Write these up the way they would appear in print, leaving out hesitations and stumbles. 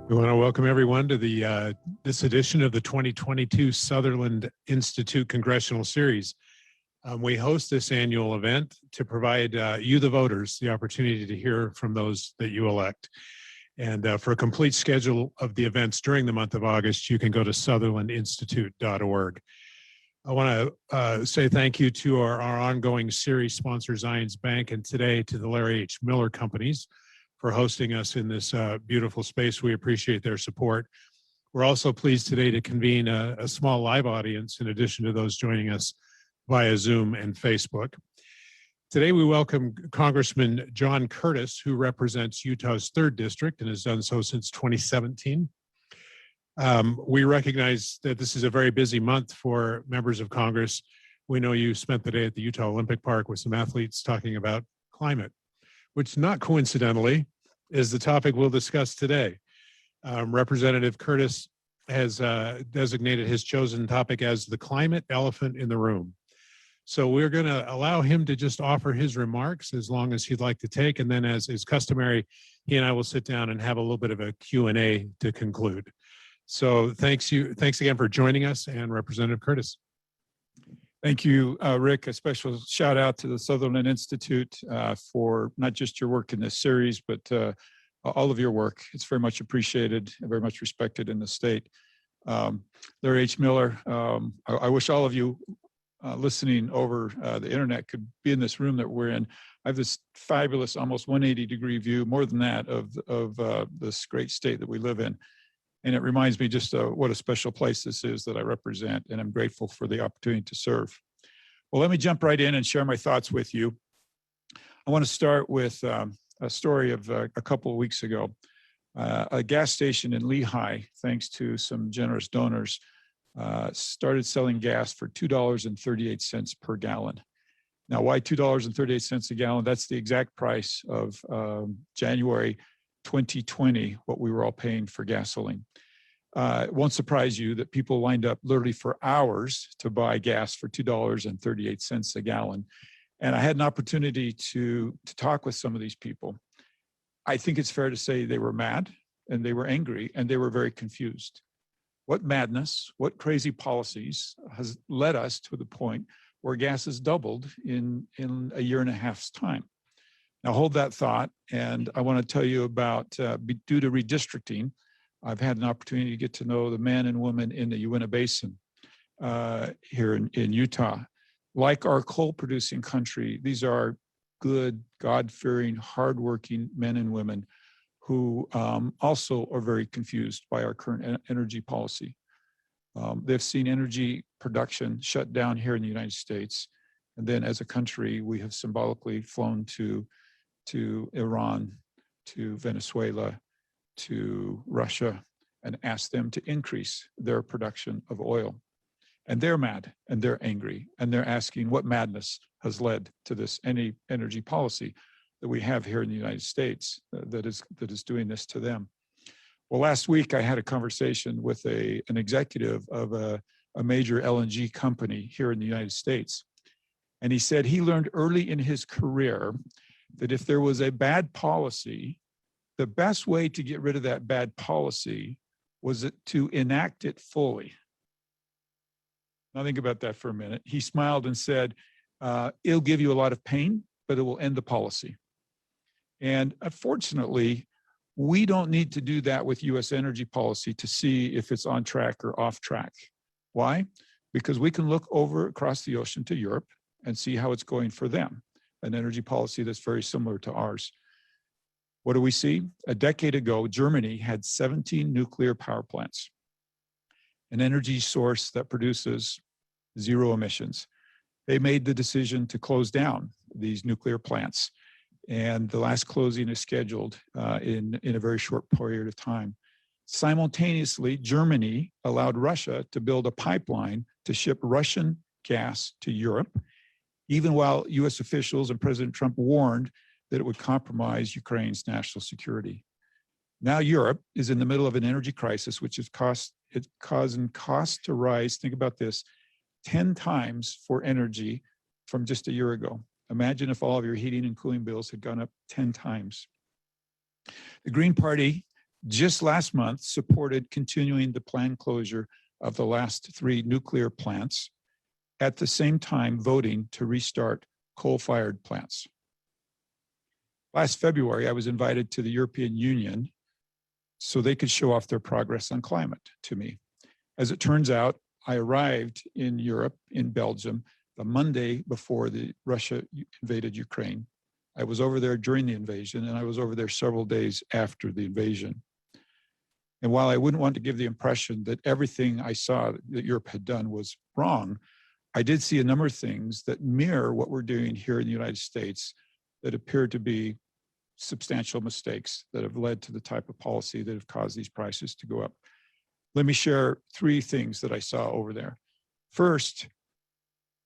We want to welcome everyone to this edition of the 2022 Sutherland Institute Congressional Series. We host this annual event to provide you, the voters, the opportunity to hear from those that you elect. And for a complete schedule of the events during the month of August, you can go to sutherlandinstitute.org. I want to say thank you to our ongoing series sponsor, Zions Bank, and today to the Larry H. Miller Companies for hosting us in this beautiful space. We appreciate their support. We're also pleased today to convene a small live audience in addition to those joining us via Zoom and Facebook. Today we welcome Congressman John Curtis, who represents Utah's 3rd District and has done so since 2017. We recognize that this is a very busy month for members of Congress. We know you spent the day at the Utah Olympic Park with some athletes talking about climate, which not coincidentally is the topic we'll discuss today. Representative Curtis has designated his chosen topic as the climate elephant in the room. So we're going to allow him to just offer his remarks as long as he'd like to take, and then as is customary, he and I will sit down and have a little bit of a Q&A to conclude. So thanks again for joining us, and Representative Curtis. Thank you, Rick. A special shout out to the Sutherland Institute for not just your work in this series, but all of your work. It's very much appreciated and very much respected in the state. Larry H. Miller, I wish all of you listening over the internet could be in this room that we're in. I have this fabulous, almost 180-degree view, more than that, of this great state that we live in. And it reminds me just what a special place this is that I represent, and I'm grateful for the opportunity to serve. Well, let me jump right in and share my thoughts with you. I want to start with a story of a couple of weeks ago. A gas station in Lehigh, thanks to some generous donors, started selling gas for $2.38 per gallon. Now, why $2.38 a gallon? That's the exact price of January 2020, what we were all paying for gasoline. It won't surprise you that people lined up literally for hours to buy gas for $2.38 a gallon. And I had an opportunity to talk with some of these people. I think it's fair to say they were mad, and they were angry, and they were very confused. What madness, what crazy policies has led us to the point where gas has doubled in a year and a half's time? Now hold that thought, and I want to tell you about, due to redistricting, I've had an opportunity to get to know the men and women in the Uinta Basin here in Utah. Like our coal-producing country, these are good, God-fearing, hardworking men and women who also are very confused by our current energy policy. They've seen energy production shut down here in the United States, and then as a country, we have symbolically flown to Iran, to Venezuela, to Russia, and asked them to increase their production of oil. And they're mad, and they're angry, and they're asking what madness has led to this energy policy that we have here in the United States that is doing this to them. Well, last week I had a conversation with an executive of a major LNG company here in the United States. And he said he learned early in his career that if there was a bad policy, the best way to get rid of that bad policy was to enact it fully. Now think about that for a minute. He smiled and said, it'll give you a lot of pain, but it will end the policy. And unfortunately, we don't need to do that with US energy policy to see if it's on track or off track. Why? Because we can look over across the ocean to Europe and see how it's going for them, an energy policy that's very similar to ours. What do we see? A decade ago, Germany had 17 nuclear power plants, an energy source that produces 0 emissions. They made the decision to close down these nuclear plants, and the last closing is scheduled in a very short period of time. Simultaneously, Germany allowed Russia to build a pipeline to ship Russian gas to Europe, even while US officials and President Trump warned that it would compromise Ukraine's national security. Now Europe is in the middle of an energy crisis, which is causing costs to rise, think about this, 10 times for energy from just a year ago. Imagine if all of your heating and cooling bills had gone up 10 times. The Green Party just last month supported continuing the planned closure of the last 3 nuclear plants, at the same time voting to restart coal-fired plants. Last February, I was invited to the European Union so they could show off their progress on climate to me. As it turns out, I arrived in Europe, in Belgium, the Monday before Russia invaded Ukraine. I was over there during the invasion, and I was over there several days after the invasion. And while I wouldn't want to give the impression that everything I saw that Europe had done was wrong, I did see a number of things that mirror what we're doing here in the United States that appear to be substantial mistakes that have led to the type of policy that have caused these prices to go up. Let me share 3 things that I saw over there. First,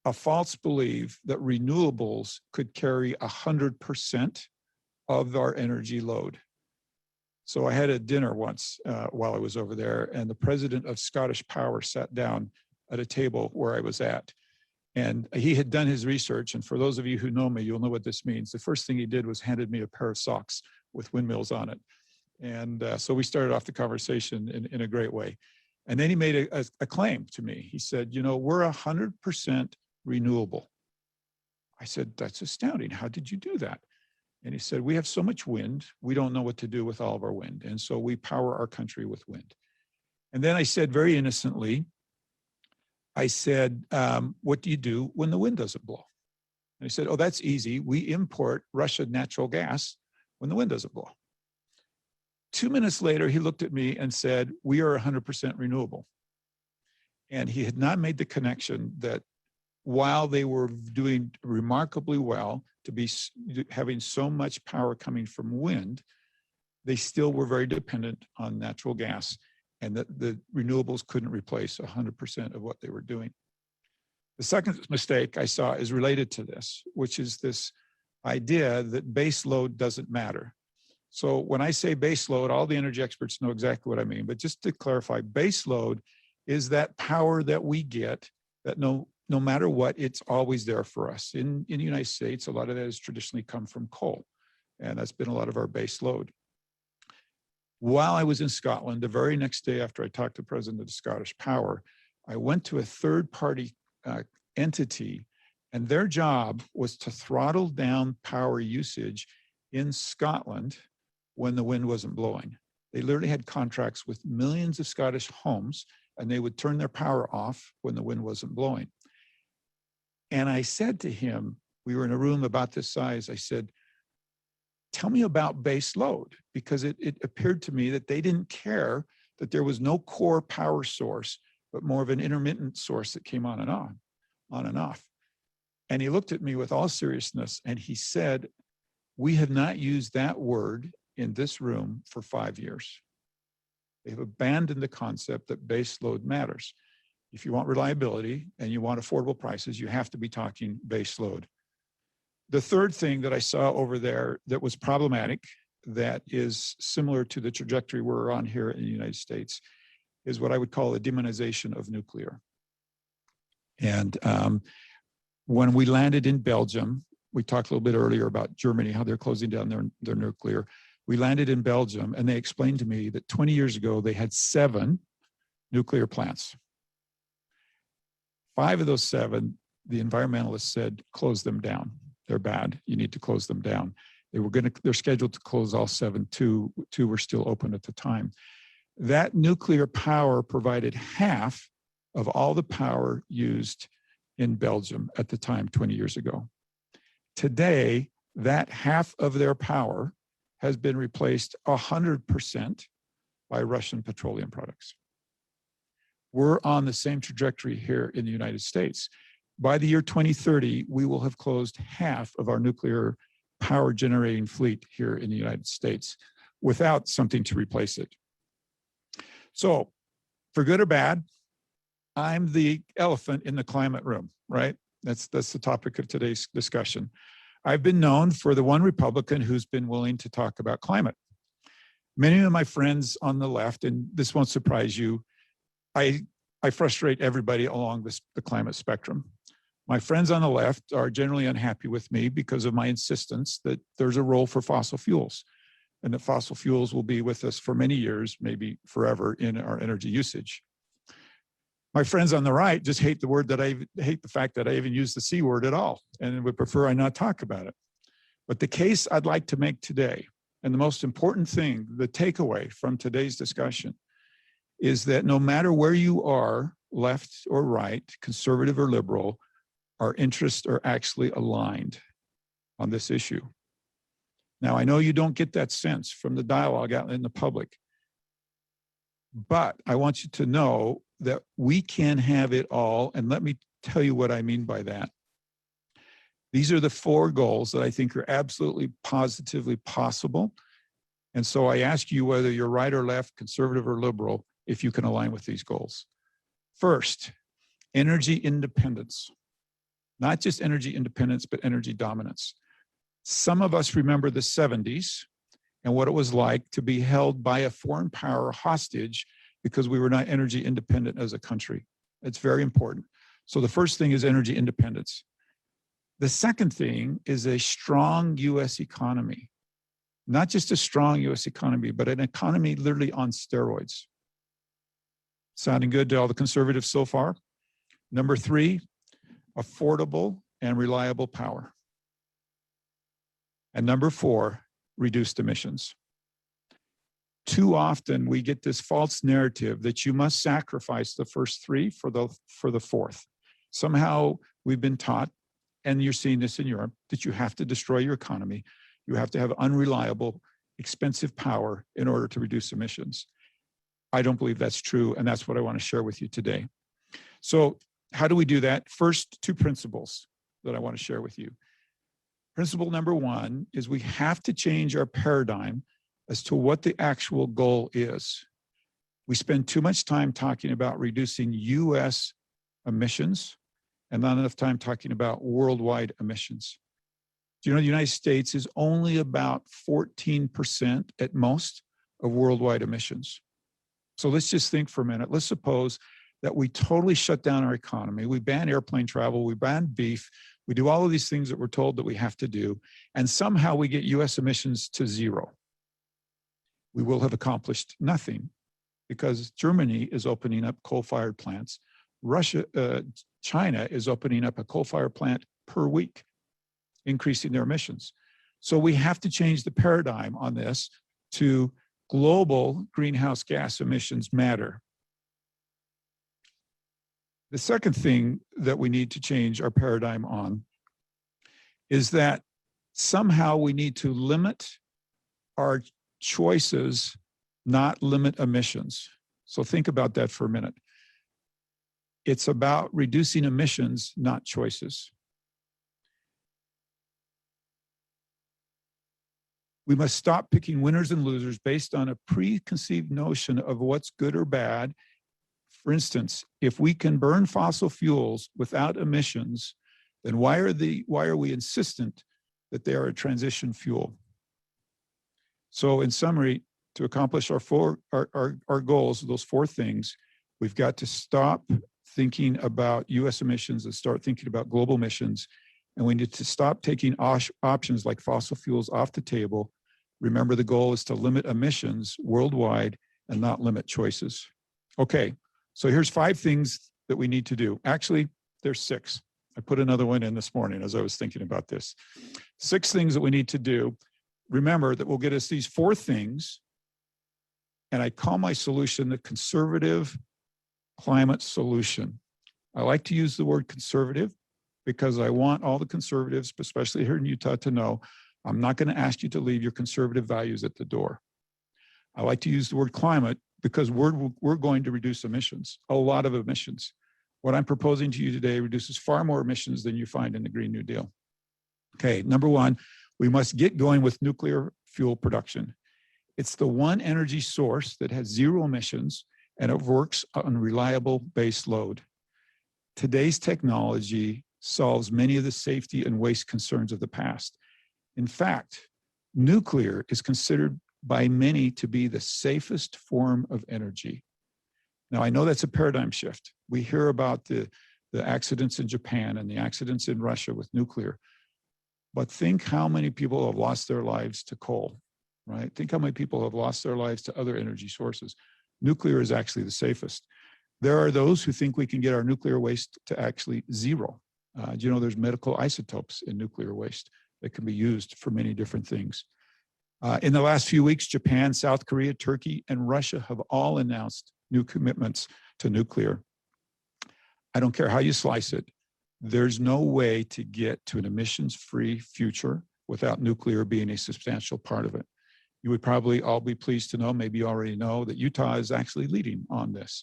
a false belief that renewables could carry 100% of our energy load. So I had a dinner once while I was over there, and the president of Scottish Power sat down at a table where I was at. And he had done his research. And for those of you who know me, you'll know what this means. The first thing he did was handed me a pair of socks with windmills on it. And so we started off the conversation in a great way. And then he made a claim to me. He said, you know, we're 100% renewable. I said, that's astounding. How did you do that? And he said, we have so much wind, we don't know what to do with all of our wind. And so we power our country with wind. And then I said very innocently, I said, what do you do when the wind doesn't blow? And he said, oh, that's easy. We import Russian natural gas when the wind doesn't blow. 2 minutes later, he looked at me and said, we are 100% renewable. And he had not made the connection that while they were doing remarkably well to be having so much power coming from wind, they still were very dependent on natural gas, and that the renewables couldn't replace 100% of what they were doing. The second mistake I saw is related to this, which is this idea that base load doesn't matter. So when I say base load, all the energy experts know exactly what I mean, but just to clarify, base load is that power that we get that no matter what, it's always there for us. In the United States, a lot of that has traditionally come from coal, and that's been a lot of our base load. While I was in Scotland, the very next day after I talked to the president of Scottish Power, I went to a third-party entity, and their job was to throttle down power usage in Scotland when the wind wasn't blowing. They literally had contracts with millions of Scottish homes, and they would turn their power off when the wind wasn't blowing. And I said to him, we were in a room about this size, I said, tell me about base load, because it appeared to me that they didn't care that there was no core power source, but more of an intermittent source that came on and off. And he looked at me with all seriousness and he said, we have not used that word in this room for 5 years. They've abandoned the concept that base load matters. If you want reliability and you want affordable prices, you have to be talking base load. The third thing that I saw over there that was problematic, that is similar to the trajectory we're on here in the United States, is what I would call a demonization of nuclear. And when we landed in Belgium, we talked a little bit earlier about Germany, how they're closing down their nuclear. We landed in Belgium and they explained to me that 20 years ago, they had 7 nuclear plants. 5 of those 7, the environmentalists said, close them down. They're bad. You need to close them down. They're scheduled to close all 7. 2 were still open at the time. That nuclear power provided half of all the power used in Belgium at the time, 20 years ago. Today, that half of their power has been replaced 100% by Russian petroleum products. We're on the same trajectory here in the United States. By the year 2030, we will have closed half of our nuclear power generating fleet here in the United States without something to replace it. So, for good or bad, I'm the elephant in the climate room, right? That's the topic of today's discussion. I've been known for the one Republican who's been willing to talk about climate. Many of my friends on the left, and this won't surprise you, I frustrate everybody along the climate spectrum. My friends on the left are generally unhappy with me because of my insistence that there's a role for fossil fuels. and that fossil fuels will be with us for many years, maybe forever, in our energy usage. My friends on the right just hate the fact that I even use the C word at all, and would prefer I not talk about it. But the case I'd like to make today, and the most important thing, the takeaway from today's discussion, is that no matter where you are, left or right, conservative or liberal, our interests are actually aligned on this issue. Now, I know you don't get that sense from the dialogue out in the public, but I want you to know that we can have it all, and let me tell you what I mean by that. These are the 4 goals that I think are absolutely positively possible. And so I ask you, whether you're right or left, conservative or liberal, if you can align with these goals. First, energy independence. Not just energy independence, but energy dominance. Some of us remember the 70s and what it was like to be held by a foreign power hostage because we were not energy independent as a country. It's very important. So the first thing is energy independence. The second thing is a strong US economy. Not just a strong US economy, but an economy literally on steroids. Sounding good to all the conservatives so far? Number 3, affordable and reliable power. And number 4, reduced emissions. Too often we get this false narrative that you must sacrifice the first 3 for the fourth. Somehow we've been taught, and you're seeing this in Europe, that you have to destroy your economy. You have to have unreliable, expensive power in order to reduce emissions. I don't believe that's true, and that's what I want to share with you today. So how do we do that? First, 2 principles that I want to share with you. Principle number 1 is we have to change our paradigm as to what the actual goal is. We spend too much time talking about reducing US emissions and not enough time talking about worldwide emissions. Do you know the United States is only about 14% at most of worldwide emissions? So let's just think for a minute. Let's suppose that we totally shut down our economy. We ban airplane travel, we ban beef, we do all of these things that we're told that we have to do, and somehow we get US emissions to 0. We will have accomplished nothing because Germany is opening up coal-fired plants. China is opening up a coal-fired plant per week, increasing their emissions. So we have to change the paradigm on this to global greenhouse gas emissions matter. The second thing that we need to change our paradigm on is that somehow we need to limit our choices, not limit emissions. So think about that for a minute. It's about reducing emissions, not choices. We must stop picking winners and losers based on a preconceived notion of what's good or bad. For instance, if we can burn fossil fuels without emissions, then why are we insistent that they are a transition fuel? So in summary, to accomplish our goals, those 4 things, we've got to stop thinking about US emissions and start thinking about global emissions. And we need to stop taking options like fossil fuels off the table. Remember, the goal is to limit emissions worldwide and not limit choices. Okay, so here's 5 things that we need to do. Actually, there's 6. I put another one in this morning as I was thinking about this. 6 things that we need to do. Remember that will get us these 4 things, and I call my solution the conservative climate solution. I like to use the word conservative because I want all the conservatives, especially here in Utah, to know I'm not going to ask you to leave your conservative values at the door. I like to use the word climate because we're going to reduce emissions, a lot of emissions. What I'm proposing to you today reduces far more emissions than you find in the Green New Deal. Okay, number 1, we must get going with nuclear fuel production. It's the one energy source that has 0 emissions and it works on reliable base load. Today's technology solves many of the safety and waste concerns of the past. In fact, nuclear is considered by many to be the safest form of energy. Now, I know that's a paradigm shift. We hear about the accidents in Japan and the accidents in Russia with nuclear, but think how many people have lost their lives to coal, right? Think how many people have lost their lives to other energy sources. Nuclear is actually the safest. There are those who think we can get our nuclear waste to actually zero. Do you know there's medical isotopes in nuclear waste that can be used for many different things? In the last few weeks, Japan, South Korea, Turkey, and Russia have all announced new commitments to nuclear. I don't care how you slice it. There's no way to get to an emissions-free future without nuclear being a substantial part of it. You would probably all be pleased to know, maybe you already know, that Utah is actually leading on this.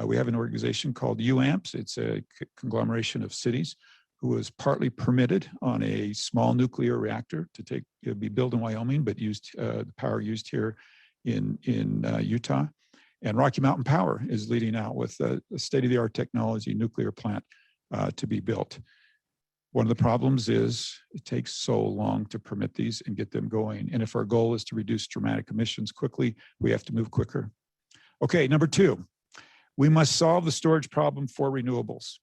We have an organization called UAMPS. It's a conglomeration of cities who was partly permitted on a small nuclear reactor to be built in Wyoming, but used the power used here in Utah. And Rocky Mountain Power is leading out with a state-of-the-art technology nuclear plant to be built. One of the problems is it takes so long to permit these and get them going. And if our goal is to reduce dramatic emissions quickly, we have to move quicker. Okay, number 2, we must solve the storage problem for renewables.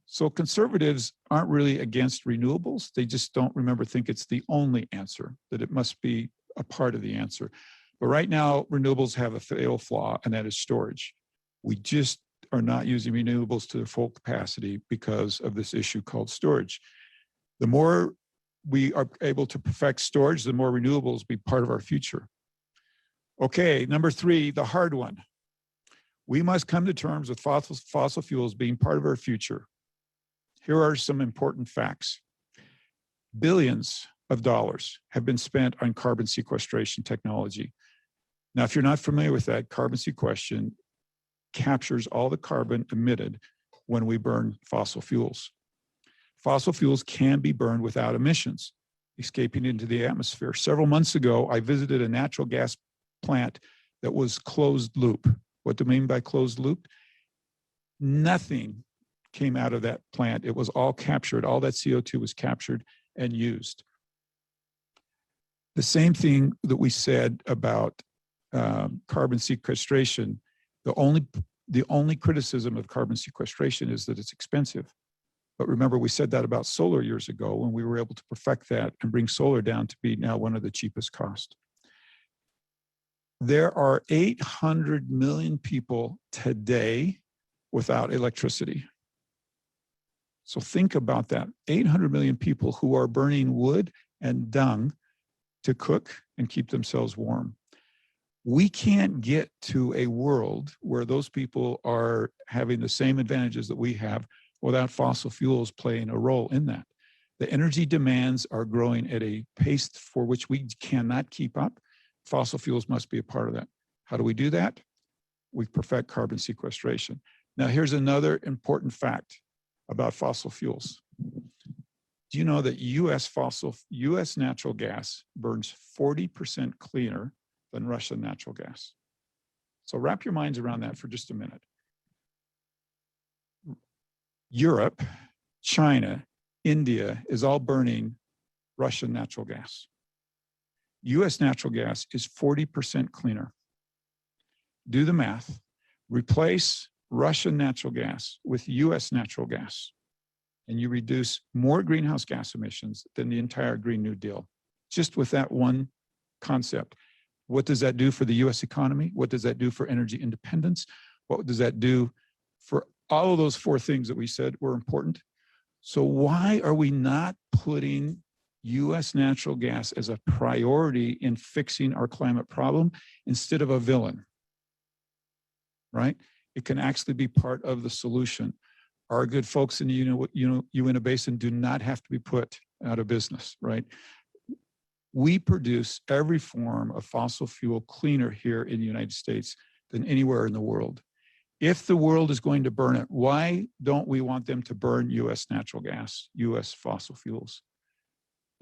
So conservatives aren't really against renewables. They just don't think it's the only answer, that it must be a part of the answer. But right now, renewables have a fatal flaw, and that is storage. We just are not using renewables to their full capacity because of this issue called storage. The more we are able to perfect storage, the more renewables be part of our future. Okay, number 3, the hard one. We must come to terms with fossil fuels being part of our future. Here are some important facts. Billions of dollars have been spent on carbon sequestration technology. Now, if you're not familiar with that, carbon sequestration captures all the carbon emitted when we burn fossil fuels. Fossil fuels can be burned without emissions, escaping into the atmosphere. Several months ago, I visited a natural gas plant that was closed loop. What do I mean by closed loop? Nothing came out of that plant. It was all captured. All that CO2 was captured and used. The same thing that we said about carbon sequestration, the only criticism of carbon sequestration is that it's expensive. But remember, we said that about solar years ago when we were able to perfect that and bring solar down to be now one of the cheapest costs. There are 800 million people today without electricity. So think about that. 800 million people who are burning wood and dung to cook and keep themselves warm. We can't get to a world where those people are having the same advantages that we have without fossil fuels playing a role in that. The energy demands are growing at a pace for which we cannot keep up. Fossil fuels must be a part of that. How do we do that? We perfect carbon sequestration. Now, here's another important fact about fossil fuels. Do you know that US natural gas burns 40% cleaner than Russian natural gas? So wrap your minds around that for just a minute. Europe, China, India is all burning Russian natural gas. US natural gas is 40% cleaner. Do the math. Replace Russian natural gas with US natural gas, and you reduce more greenhouse gas emissions than the entire Green New Deal, just with that one concept. What does that do for the US economy? What does that do for energy independence? What does that do for all of those 4 things that we said were important? So why are we not putting US natural gas as a priority in fixing our climate problem instead of a villain, right? It can actually be part of the solution. Our good folks in the Uinta Basin do not have to be put out of business, right? We produce every form of fossil fuel cleaner here in the United States than anywhere in the world. If the world is going to burn it, why don't we want them to burn US natural gas, US fossil fuels?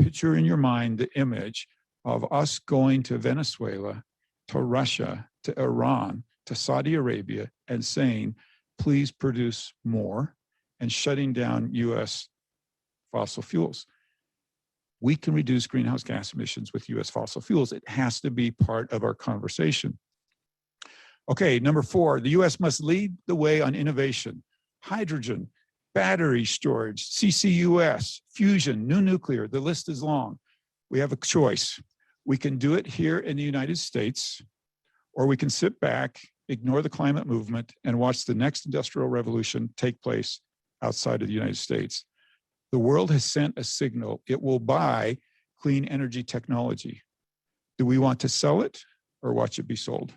Picture in your mind the image of us going to Venezuela, to Russia, to Iran, to Saudi Arabia, and saying, please produce more, and shutting down US fossil fuels. We can reduce greenhouse gas emissions with US fossil fuels. It has to be part of our conversation. Okay, number 4, the US must lead the way on innovation. Hydrogen, battery storage, CCUS, fusion, new nuclear, the list is long. We have a choice. We can do it here in the United States, or we can sit back, ignore the climate movement, and watch the next industrial revolution take place outside of the United States. The world has sent a signal. It will buy clean energy technology. Do we want to sell it or watch it be sold?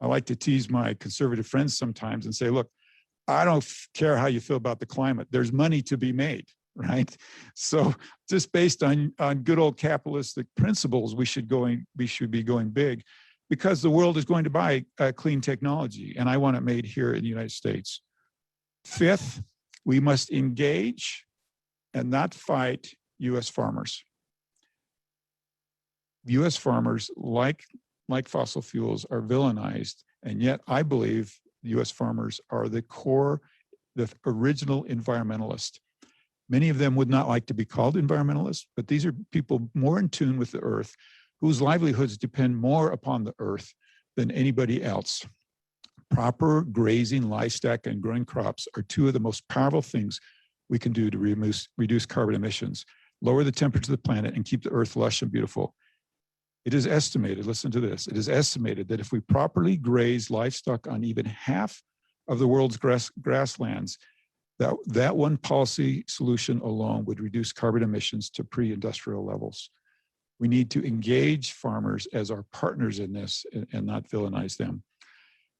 I like to tease my conservative friends sometimes and say, look, I don't care how you feel about the climate. There's money to be made, right? So just based on good old capitalistic principles, we should be going big, because the world is going to buy clean technology, and I want it made here in the United States. Fifth, we must engage and not fight U.S. farmers. U.S. farmers, like fossil fuels, are villainized, and yet I believe U.S. farmers are the original environmentalists. Many of them would not like to be called environmentalists, but these are people more in tune with the earth, whose livelihoods depend more upon the earth than anybody else. Proper grazing, livestock, and growing crops are two of the most powerful things we can do to reduce carbon emissions, lower the temperature of the planet, and keep the earth lush and beautiful. It is estimated, listen to this, it is estimated that if we properly graze livestock on even half of the world's grasslands, that one policy solution alone would reduce carbon emissions to pre-industrial levels. We need to engage farmers as our partners in this and not villainize them.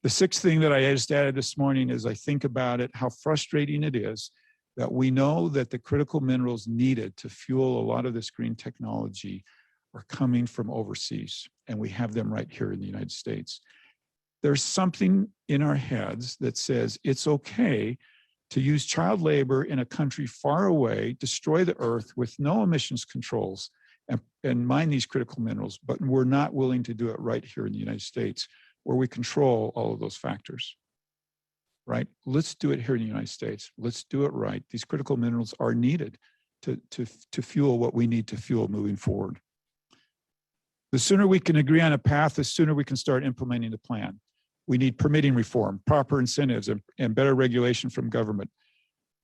The sixth thing that I just added this morning is, I think about it, how frustrating it is that we know that the critical minerals needed to fuel a lot of this green technology are coming from overseas, and we have them right here in the United States. There's something in our heads that says it's okay to use child labor in a country far away, destroy the earth with no emissions controls, and mine these critical minerals, but we're not willing to do it right here in the United States, where we control all of those factors, right? Let's do it here in the United States. Let's do it right. These critical minerals are needed to fuel what we need to fuel moving forward. The sooner we can agree on a path, the sooner we can start implementing the plan. We need permitting reform, proper incentives, and better regulation from government.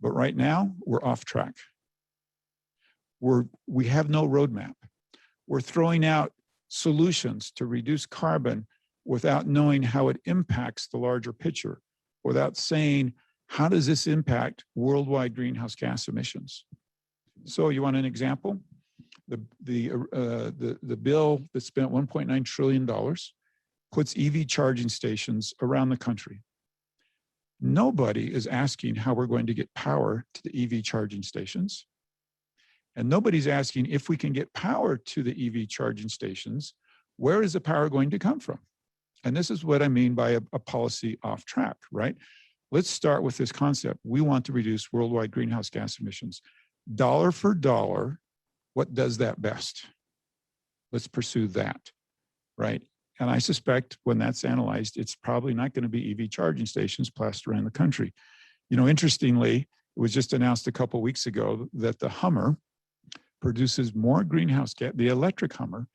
But right now, we're off track. We have no roadmap. We're throwing out solutions to reduce carbon without knowing how it impacts the larger picture, without saying, how does this impact worldwide greenhouse gas emissions? So you want an example? The bill that spent $1.9 trillion puts EV charging stations around the country. Nobody is asking how we're going to get power to the EV charging stations. And nobody's asking, if we can get power to the EV charging stations, where is the power going to come from? And this is what I mean by a policy off track, right? Let's start with this concept. We want to reduce worldwide greenhouse gas emissions. Dollar for dollar, what does that best? Let's pursue that, right? And I suspect when that's analyzed, it's probably not going to be EV charging stations plastered around the country. You know, interestingly, it was just announced a couple of weeks ago that the Hummer produces more greenhouse gas, the electric Hummer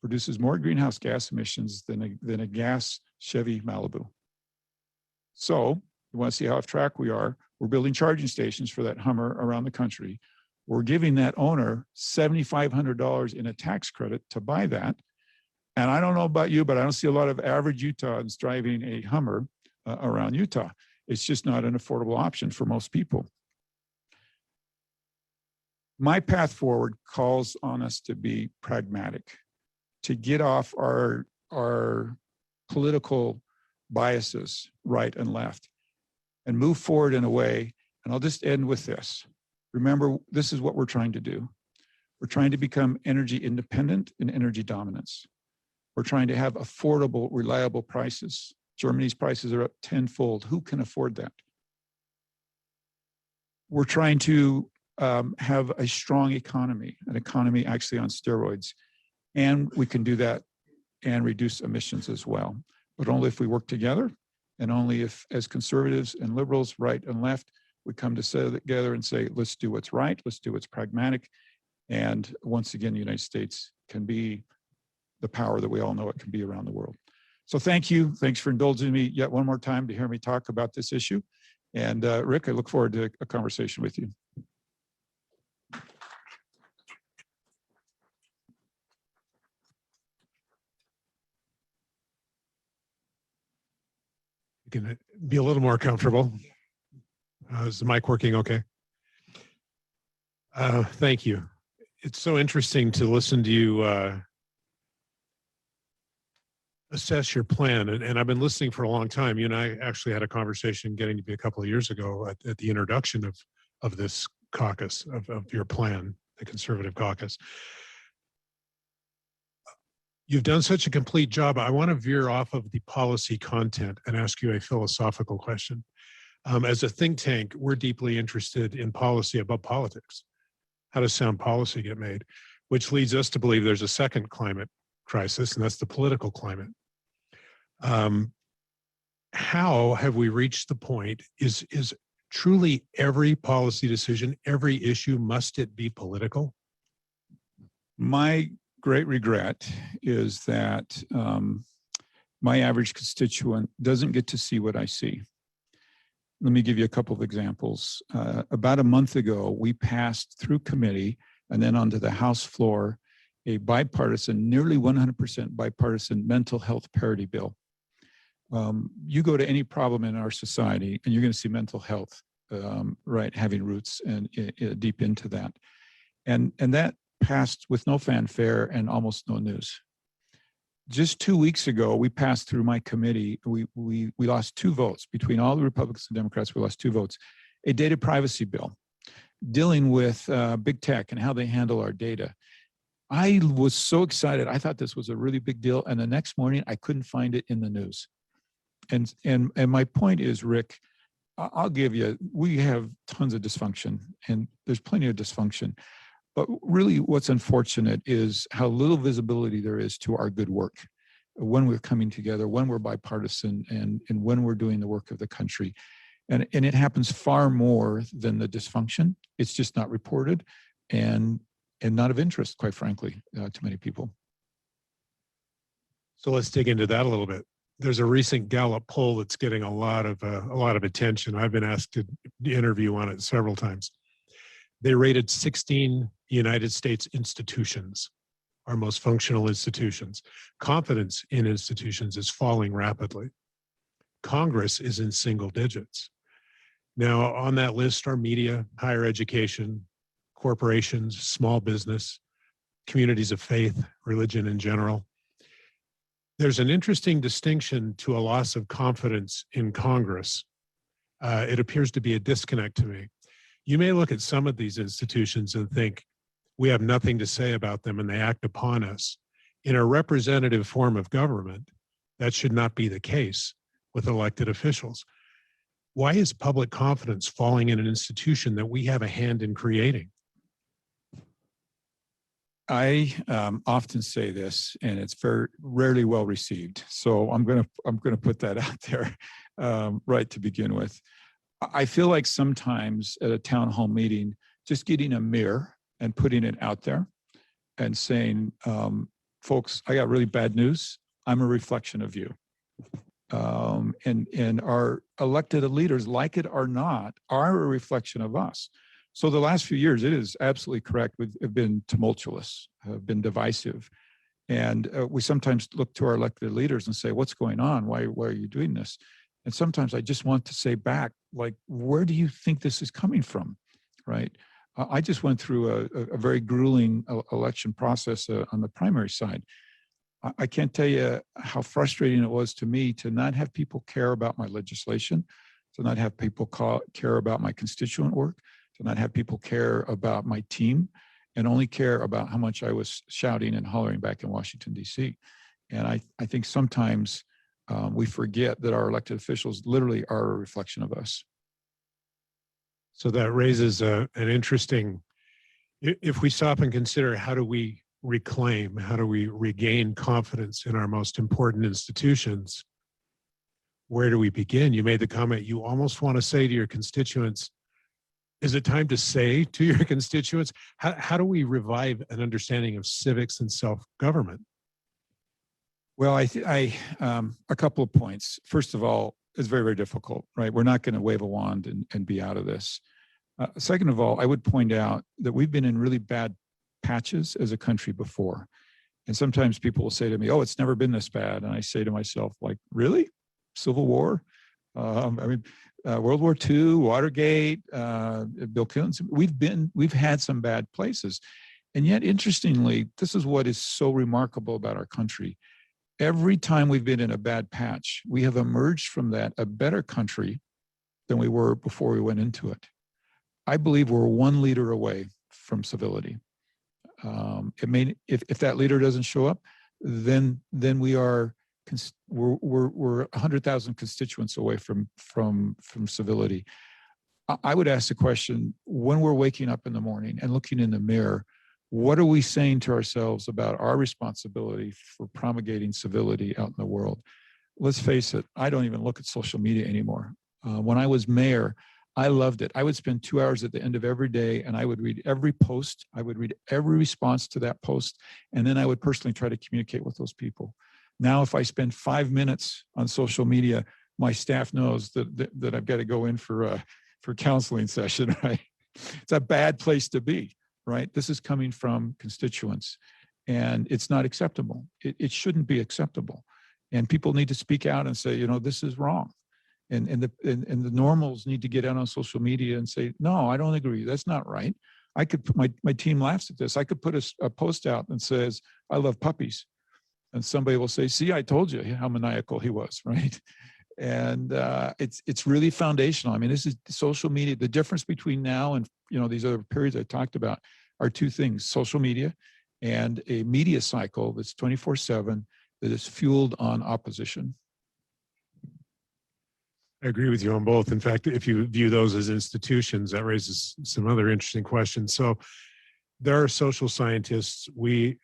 produces more greenhouse gas emissions than a gas Chevy Malibu. So you want to see how off track we are. We're building charging stations for that Hummer around the country. We're giving that owner $7,500 in a tax credit to buy that. And I don't know about you, but I don't see a lot of average Utahns driving a Hummer around Utah. It's just not an affordable option for most people. My path forward calls on us to be pragmatic, to get off our political biases, right and left, and move forward in a way. And I'll just end with this. Remember, this is what we're trying to do. We're trying to become energy independent and energy dominance. We're trying to have affordable, reliable prices. Germany's prices are up tenfold. Who can afford that? We're trying to have a strong economy, an economy actually on steroids. And we can do that and reduce emissions as well. But only if we work together, and only if, as conservatives and liberals, right and left, we come together and say, let's do what's right, let's do what's pragmatic. And once again, the United States can be the power that we all know it can be around the world. So thank you. Thanks for indulging me yet one more time to hear me talk about this issue. And Rick, I look forward to a conversation with you. can be a little more comfortable. Is the mic working okay? Thank you. It's so interesting to listen to you assess your plan. And I've been listening for a long time. You and I actually had a conversation getting to be a couple of years ago at the introduction of this caucus, of your plan, the Conservative Caucus. You've done such a complete job. I want to veer off of the policy content and ask you a philosophical question. As a think tank, we're deeply interested in policy above politics. How does sound policy get made? Which leads us to believe there's a second climate crisis, and that's the political climate. How have we reached the point? Is truly every policy decision, every issue, must it be political? My great regret is that my average constituent doesn't get to see what I see. Let me give you a couple of examples. About a month ago, we passed through committee and then onto the House floor a bipartisan, nearly 100% bipartisan mental health parity bill. You go to any problem in our society and you're going to see mental health, right, having roots and deep into that. And that passed with no fanfare and almost no news. Just 2 weeks ago, we passed through my committee. We lost 2 votes between all the Republicans and Democrats. We lost 2 votes. A data privacy bill dealing with big tech and how they handle our data. I was so excited. I thought this was a really big deal. And the next morning, I couldn't find it in the news. And my point is, Rick, I'll give you, we have tons of dysfunction, and there's plenty of dysfunction. But really what's unfortunate is how little visibility there is to our good work when we're coming together, when we're bipartisan, and when we're doing the work of the country. And it happens far more than the dysfunction. It's just not reported and not of interest, quite frankly, to many people. So let's dig into that a little bit. There's a recent Gallup poll that's getting a lot of attention. I've been asked to interview on it several times. They rated 16 United States institutions, our most functional institutions. Confidence in institutions is falling rapidly. Congress is in single digits. Now, on that list are media, higher education, corporations, small business, communities of faith, religion in general. There's an interesting distinction to a loss of confidence in Congress. It appears to be a disconnect to me. You may look at some of these institutions and think, we have nothing to say about them and they act upon us. In a representative form of government, that should not be the case with elected officials. Why is public confidence falling in an institution that we have a hand in creating? I often say this, and it's very rarely well received. So I'm gonna put that out there right to begin with. I feel like sometimes at a town hall meeting, just getting a mirror and putting it out there and saying, folks, I got really bad news. I'm a reflection of you. And our elected leaders, like it or not, are a reflection of us. So the last few years, it is absolutely correct. We've been tumultuous, have been divisive. And we sometimes look to our elected leaders and say, what's going on? Why are you doing this? And sometimes I just want to say back, like, where do you think this is coming from, right? I just went through a very grueling election process on the primary side. I can't tell you how frustrating it was to me to not have people care about my legislation, to not have people care about my constituent work, to not have people care about my team, and only care about how much I was shouting and hollering back in Washington, D.C. And I think sometimes we forget that our elected officials literally are a reflection of us. So that raises an interesting, if we stop and consider how do we reclaim, how do we regain confidence in our most important institutions, where do we begin? You made the comment, you almost want to say to your constituents, is it time to say to your constituents, how do we revive an understanding of civics and self-government? Well, a couple of points. First of all, it's very, very difficult, right? We're not going to wave a wand and be out of this. Second of all, I would point out that we've been in really bad patches as a country before. And sometimes people will say to me, oh, it's never been this bad. And I say to myself, like, really? Civil War? World War II, Watergate, Bill Clinton. We've had some bad places. And yet, interestingly, this is what is so remarkable about our country. Every time we've been in a bad patch, we have emerged from that a better country than we were before we went into it. I believe we're one leader away from civility. If that leader doesn't show up, then we're 100,000 constituents away from civility. I would ask the question, when we're waking up in the morning and looking in the mirror, what are we saying to ourselves about our responsibility for promulgating civility out in the world? Let's face it, I don't even look at social media anymore. When I was mayor, I loved it. I would spend 2 hours at the end of every day and I would read every post. I would read every response to that post. And then I would personally try to communicate with those people. Now, if I spend 5 minutes on social media, my staff knows that I've got to go in for counseling session, right? It's a bad place to be, right? This is coming from constituents and it's not acceptable. It shouldn't be acceptable. And people need to speak out and say, this is wrong. And the normals need to get out on social media and say, no, I don't agree. That's not right. I could put my team laughs at this. I could put a post out that says, I love puppies. And somebody will say, see, I told you how maniacal he was, right? And it's really foundational. I mean, this is social media. The difference between now and these other periods I talked about are two things: social media and a media cycle that's 24/7 that is fueled on opposition. I agree with you on both. In fact, if you view those as institutions, that raises some other interesting questions. So there are social scientists. We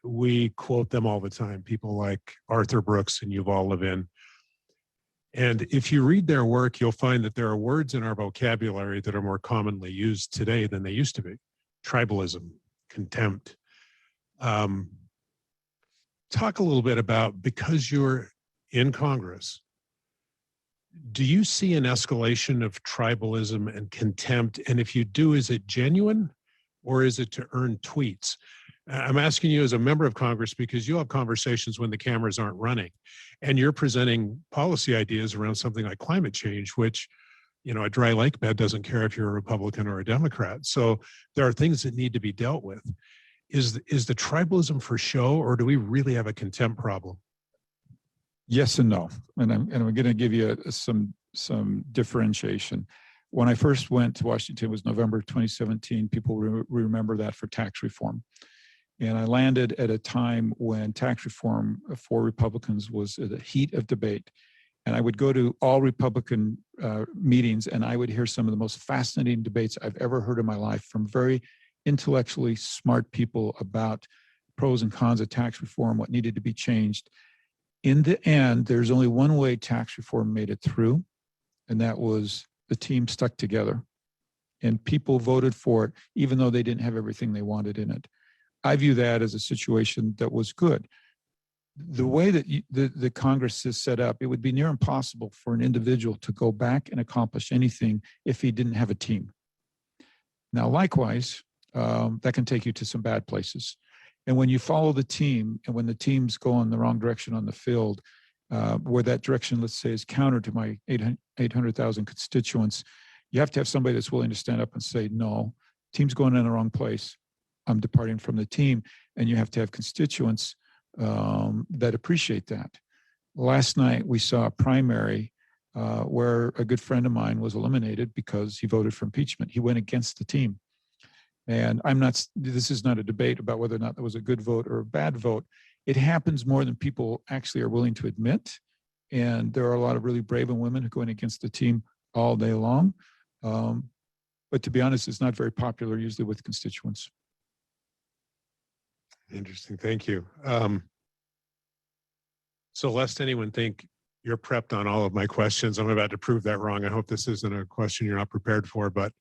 quote them all the time, people like Arthur Brooks and Yuval Levin. And if you read their work, you'll find that there are words in our vocabulary that are more commonly used today than they used to be. Tribalism, contempt. Talk a little bit about, because you're in Congress, do you see an escalation of tribalism and contempt? And if you do, is it genuine or is it to earn tweets? I'm asking you as a member of Congress because you have conversations when the cameras aren't running and you're presenting policy ideas around something like climate change, which, a dry lake bed doesn't care if you're a Republican or a Democrat. So there are things that need to be dealt with. Is the tribalism for show, or do we really have a contempt problem? Yes and no. And I'm going to give you some differentiation. When I first went to Washington, it was November 2017. People remember that for tax reform. And I landed at a time when tax reform for Republicans was at the heat of debate. And I would go to all Republican meetings and I would hear some of the most fascinating debates I've ever heard in my life from very intellectually smart people about pros and cons of tax reform, what needed to be changed. In the end, there's only one way tax reform made it through, and that was the team stuck together. And people voted for it, even though they didn't have everything they wanted in it. I view that as a situation that was good. The way that the Congress is set up, it would be near impossible for an individual to go back and accomplish anything if he didn't have a team. Now, likewise, that can take you to some bad places. And when you follow the team, and when the teams go in the wrong direction on the field, where that direction, let's say, is counter to my 800,000 constituents, you have to have somebody that's willing to stand up and say, no, team's going in the wrong place. I'm departing from the team. And you have to have constituents that appreciate that. Last night, we saw a primary where a good friend of mine was eliminated because he voted for impeachment. He went against the team. And this is not a debate about whether or not that was a good vote or a bad vote. It happens more than people actually are willing to admit. And there are a lot of really brave women who go in against the team all day long. But to be honest, it's not very popular usually with constituents. Interesting. Thank you. So lest anyone think you're prepped on all of my questions, I'm about to prove that wrong. I hope this isn't a question you're not prepared for, but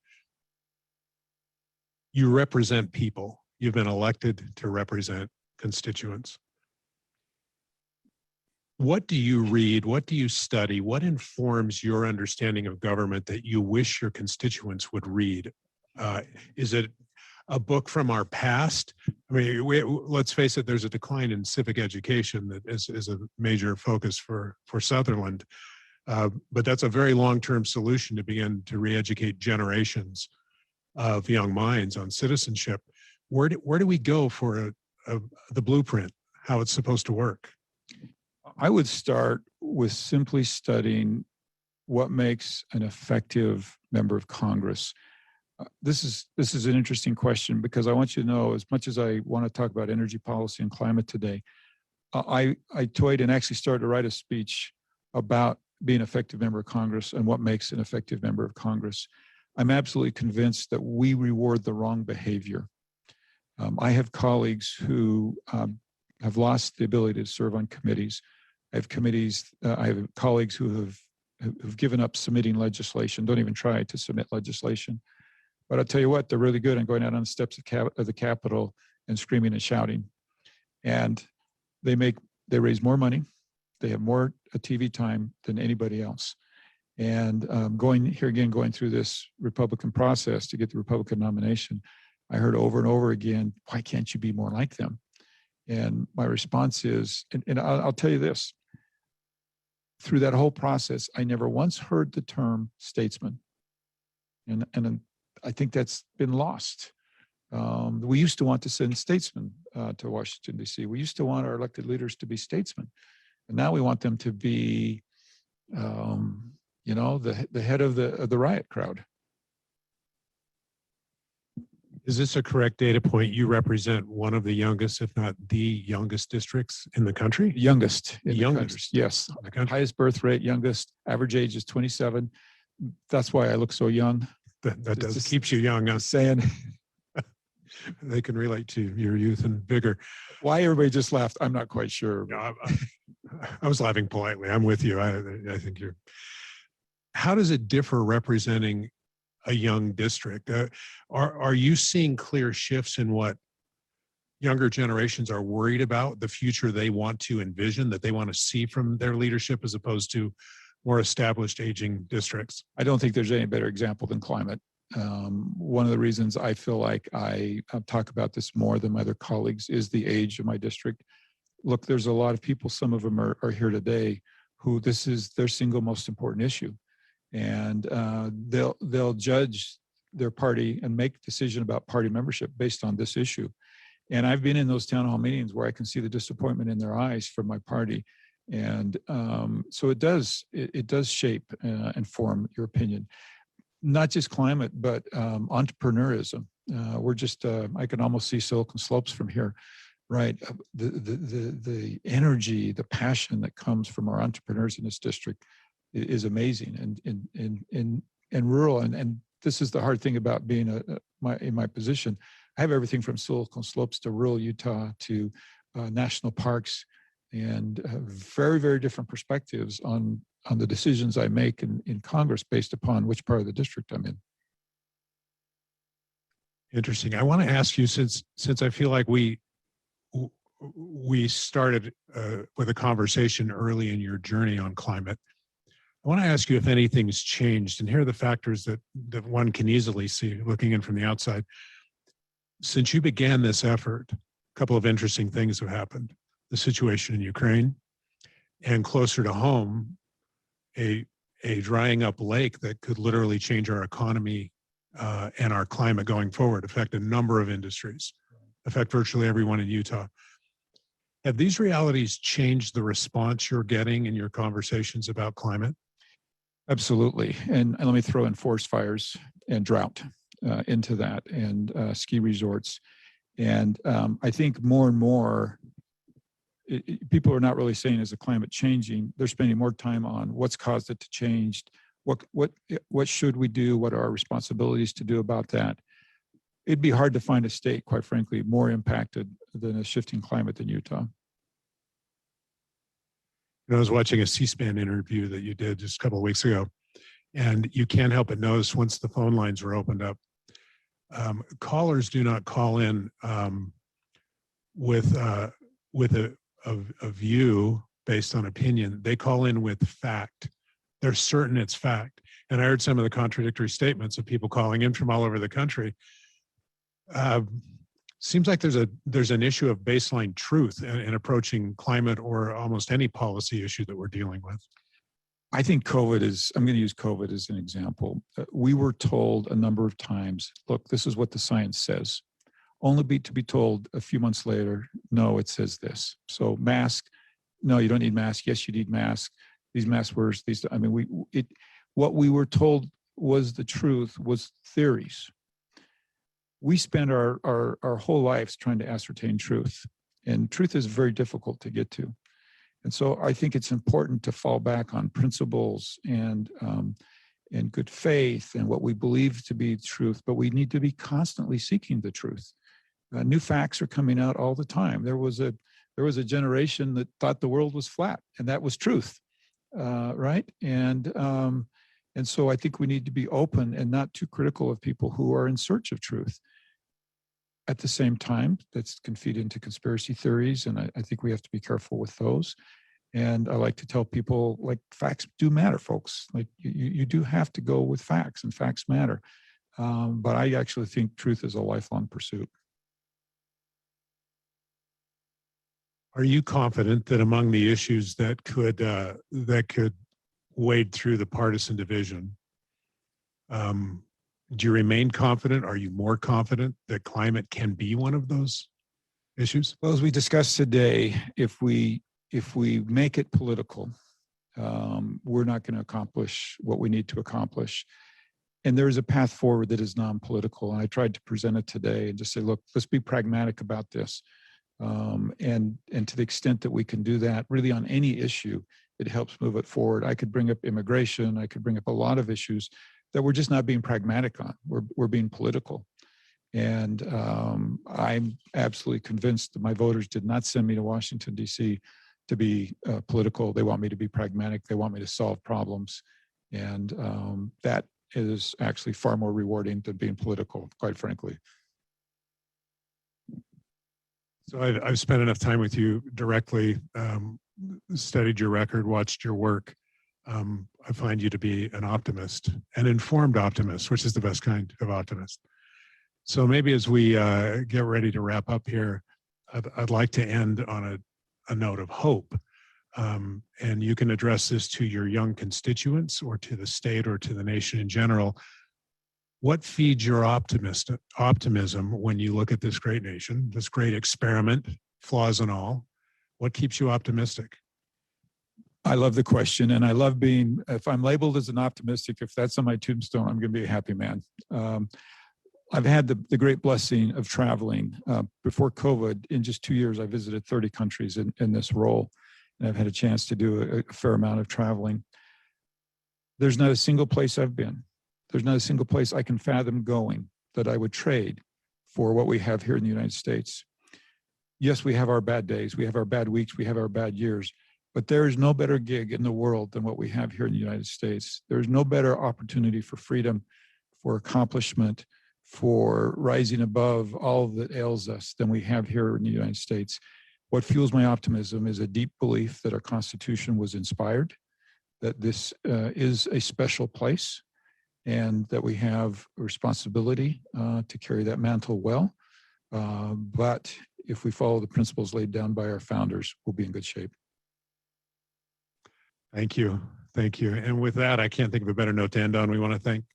you represent people. You've been elected to represent constituents. What do you read? What do you study? What informs your understanding of government that you wish your constituents would read? Is it a book from our past? I mean, let's face it, there's a decline in civic education that is a major focus for Sutherland. But that's a very long-term solution to begin to re-educate generations of young minds on citizenship. Where do we go for the blueprint, how it's supposed to work? I would start with simply studying what makes an effective member of Congress. This is an interesting question, because I want you to know, as much as I want to talk about energy policy and climate today, I toyed and actually started to write a speech about being an effective member of Congress and what makes an effective member of Congress. I'm absolutely convinced that we reward the wrong behavior. I have colleagues who have lost the ability to serve on committees. I have colleagues who have given up submitting legislation, don't even try to submit legislation. But I'll tell you what, they're really good on going out on the steps of the Capitol and screaming and shouting. And they raise more money. They have more TV time than anybody else. And going through this Republican process to get the Republican nomination, I heard over and over again, why can't you be more like them? And my response is, and I'll tell you this, through that whole process, I never once heard the term statesman. And I think that's been lost. We used to want to send statesmen to Washington, D.C. We used to want our elected leaders to be statesmen. And now we want them to be, the head of the riot crowd. Is this a correct data point? You represent one of the youngest, if not the youngest districts in the country? Youngest. The youngest. Yes. In the country. Highest birth rate, youngest. Average age is 27. That's why I look so young. That does keeps you young. I'm saying. They can relate to your youth and vigor. Why everybody just laughed, I'm not quite sure. No, I was laughing politely. I'm with you. I think you're. How does it differ representing a young district? Are you seeing clear shifts in what younger generations are worried about, the future they want to envision, that they want to see from their leadership, as opposed to more established aging districts? I don't think there's any better example than climate. One of the reasons I feel like I talk about this more than my other colleagues is the age of my district. Look, there's a lot of people, some of them are here today, who this is their single most important issue. And they'll judge their party and make a decision about party membership based on this issue. And I've been in those town hall meetings where I can see the disappointment in their eyes from my party. And so it does shape and form your opinion. Not just climate, but entrepreneurism. We're just, I can almost see Silicon Slopes from here, right? The energy, the passion that comes from our entrepreneurs in this district is amazing and rural. And this is the hard thing about being in my position. I have everything from Silicon Slopes to rural Utah to national parks, and very, very different perspectives on the decisions I make in Congress based upon which part of the district I'm in. Interesting. I want to ask you, since I feel like we started with a conversation early in your journey on climate, I want to ask you if anything's changed. And here are the factors that one can easily see looking in from the outside. Since you began this effort, a couple of interesting things have happened. The situation in Ukraine, and closer to home, a drying up lake that could literally change our economy and our climate going forward, affect a number of industries, affect virtually everyone in Utah. Have these realities changed the response you're getting in your conversations about climate? Absolutely. And let me throw in forest fires and drought into that, and ski resorts. And I think more and more, people are not really saying, is the climate changing? They're spending more time on what's caused it to change. What should we do? What are our responsibilities to do about that? It'd be hard to find a state, quite frankly, more impacted than a shifting climate than Utah. I was watching a C-SPAN interview that you did just a couple of weeks ago, and you can't help but notice once the phone lines were opened up, callers do not call in with a view based on opinion. They call in with fact. They're certain it's fact. And I heard some of the contradictory statements of people calling in from all over the country. Seems like there's an issue of baseline truth in approaching climate or almost any policy issue that we're dealing with. I think COVID is, I'm going to use COVID as an example. We were told a number of times, look, this is what the science says. Only to be told a few months later, no, it says this. So mask, no, you don't need mask. Yes, you need mask. These masks were, what we were told was the truth was theories. We spend our whole lives trying to ascertain truth, and truth is very difficult to get to. And so I think it's important to fall back on principles and good faith and what we believe to be truth, but we need to be constantly seeking the truth. New facts are coming out all the time. There was a generation that thought the world was flat, and that was truth, right? And so I think we need to be open and not too critical of people who are in search of truth. At the same time, that can feed into conspiracy theories, and I think we have to be careful with those. And I like to tell people, like, facts do matter, folks. Like, you do have to go with facts, and facts matter. But I actually think truth is a lifelong pursuit. Are you confident that among the issues that could wade through the partisan division, do you remain confident? Are you more confident that climate can be one of those issues? Well, as we discussed today, if we make it political, we're not going to accomplish what we need to accomplish. And there is a path forward that is non-political. And I tried to present it today and just say, look, let's be pragmatic about this. And to the extent that we can do that, really on any issue, it helps move it forward. I could bring up immigration. I could bring up a lot of issues that we're just not being pragmatic on. We're being political. And I'm absolutely convinced that my voters did not send me to Washington, D.C. to be political. They want me to be pragmatic. They want me to solve problems. And that is actually far more rewarding than being political, quite frankly. So I've spent enough time with you directly, studied your record, watched your work. I find you to be an optimist, an informed optimist, which is the best kind of optimist. So maybe as we get ready to wrap up here, I'd like to end on a note of hope. And you can address this to your young constituents or to the state or to the nation in general. What feeds your optimism when you look at this great nation, this great experiment, flaws and all? What keeps you optimistic? I love the question, and I love being, if I'm labeled as an optimistic, if that's on my tombstone, I'm going to be a happy man. I've had the great blessing of traveling. Before COVID, in just 2 years, I visited 30 countries in this role, and I've had a chance to do a fair amount of traveling. There's not a single place I've been. There's not a single place I can fathom going that I would trade for what we have here in the United States. Yes, we have our bad days, we have our bad weeks, we have our bad years, but there is no better gig in the world than what we have here in the United States. There's no better opportunity for freedom, for accomplishment, for rising above all that ails us than we have here in the United States. What fuels my optimism is a deep belief that our Constitution was inspired, that this is a special place, and that we have a responsibility to carry that mantle well. But if we follow the principles laid down by our founders, we'll be in good shape. Thank you. Thank you. And with that, I can't think of a better note to end on. We want to thank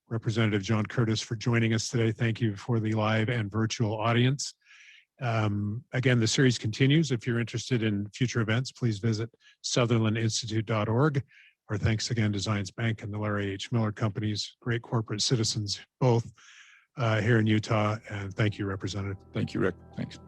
Representative John Curtis for joining us today. Thank you for the live and virtual audience. Again, the series continues. If you're interested in future events, please visit sutherlandinstitute.org. Our thanks again to Zions Bank and the Larry H. Miller Companies, great corporate citizens, both here in Utah. And thank you, Representative. Thank you, Rick. Thanks.